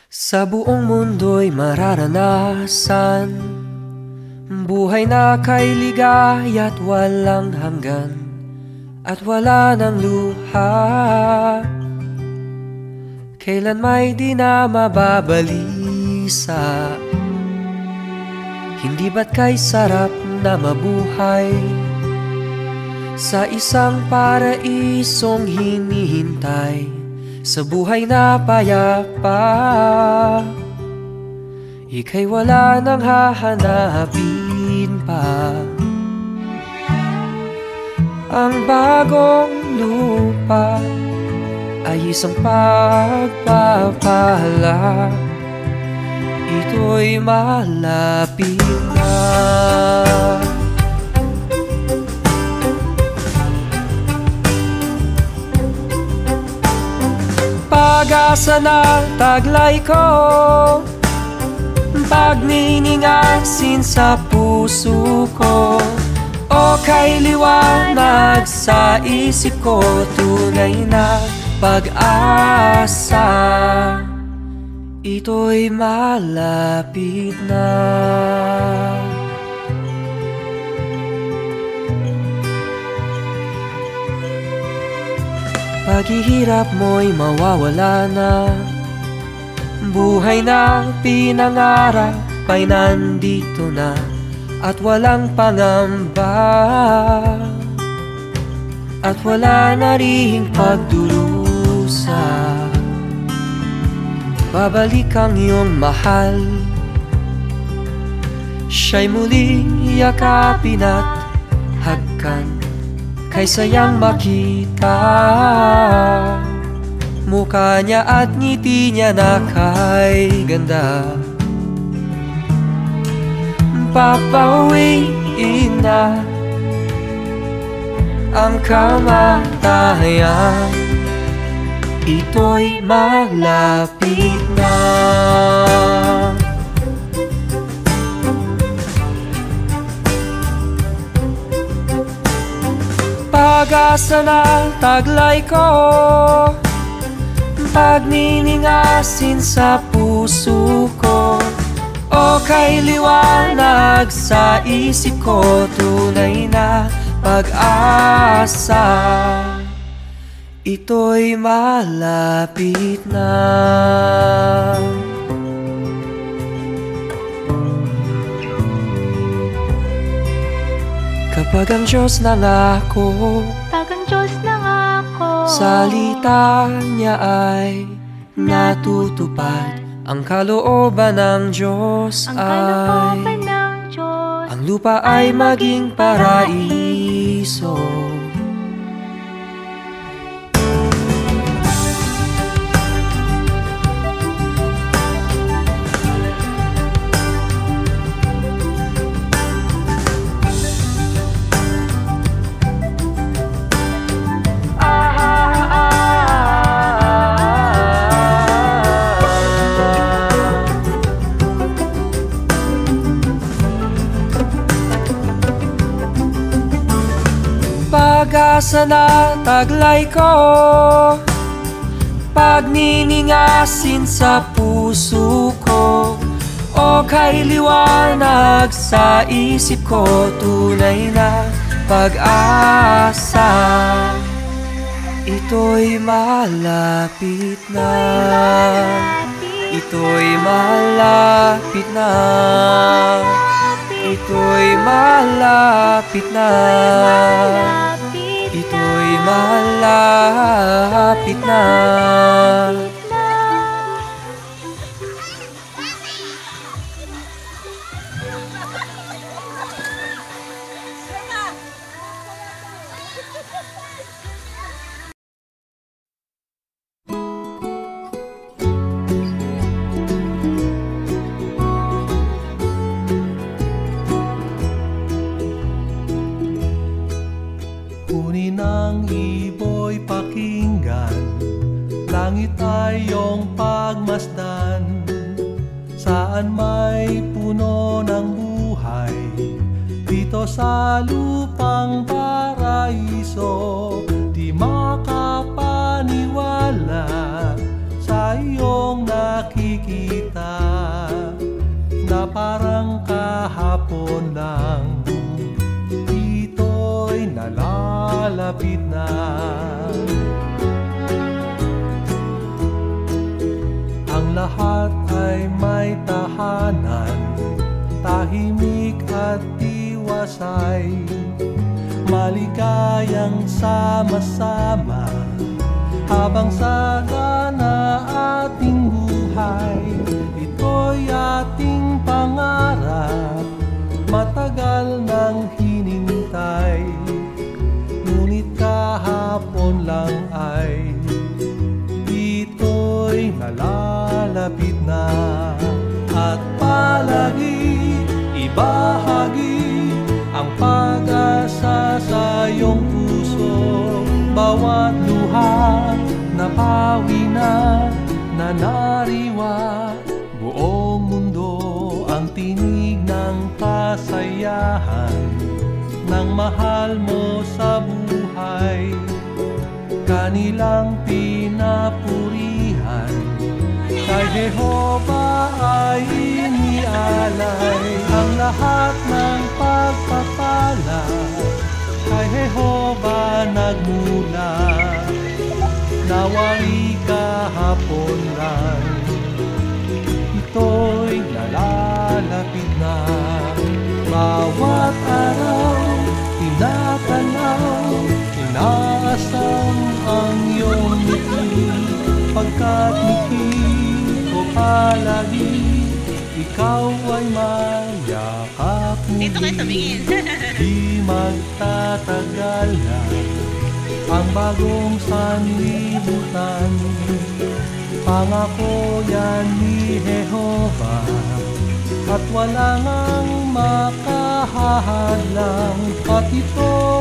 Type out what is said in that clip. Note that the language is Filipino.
Sa buong mundo'y mararanasan buhay na kay ligaya't walang hanggan at wala ng luha. Kailan may di na mababalisa. Hindi ba't kay sarap na mabuhay sa isang paraisong hinihintay sa buhay na payapa? Ika'y wala nang hahanapin pa. Ang bagong lupa ay isang pagpapala. Ito'y malapit na. Pag-asa na taglay ko, pagniningasin sa puso ko, o kay liwanag sa isip ko, tunay na pag-asa. Ito'y malapit na. Paghihirap mo'y mawawala na. Buhay na pinangarap ay nandito na at walang pangamba, at wala na ring pagdurusa. Babalik ang iyong mahal, siya'y muling yakapin at hagkan, kay sayang makita mukha niya at ngiti niya na kay ganda. Papauwiin na ang kamatayan. Ito'y malapit na. Pag-asa na taglay ko, pagniningasin sa puso ko, o kay liwanag sa isip ko, tunay na pag-asa. Ito'y malapit na. Kapag ang Diyos nangako, pag ang Diyos nangako, salita niya ay natutupad. Ang kalooban ng Diyos ay ang lupa ay maging paraiso. Pag-asa na taglay ko, pagniningasin sa puso ko, o kay liwanag sa isip ko, tunay na pag-asa. Ito'y malapit na. Ito'y malapit na. Ito'y malapit na. Ito'y malapit na. Kunin ang ibo'y pakinggan, langit ay iyong pagmasdan. Saan may puno ng buhay, dito sa lupang paraiso, di makapaniwala sa tayong nakikita na parang kahapon lang, ito'y nalalapit na. Ang lahat ay may tahanan, tahimik at tiwasay, maligayang sama-sama habang sagana ating buhay. Ito'y ating pangarap, matagal nang hinintay, ngunit kahapon lang ay ito'y nalalapit na. At palagi ibahagi ang pag-asa sa iyong puso, bawat luha na pawi na nanariwa, buong mundo ang tinig ng kasayahan ng mahal mo sa buhay. Kanilang pinapurihan, kay Jehova ay inialay ang lahat ng pagpapala, kay Jehova nagmula, nawari kahapon lang, ito'y nalalapit na. Bawat araw, tinatanaw, inaasam ang iyong ngiti, pagkat ngiti ko palagi, ikaw ay mayakap mo. Dito kayo tumingin. Di magtatagal na ang bagong sanlibutan, pangako yan ni Jehova, at wala ngang makahahadlang, at ito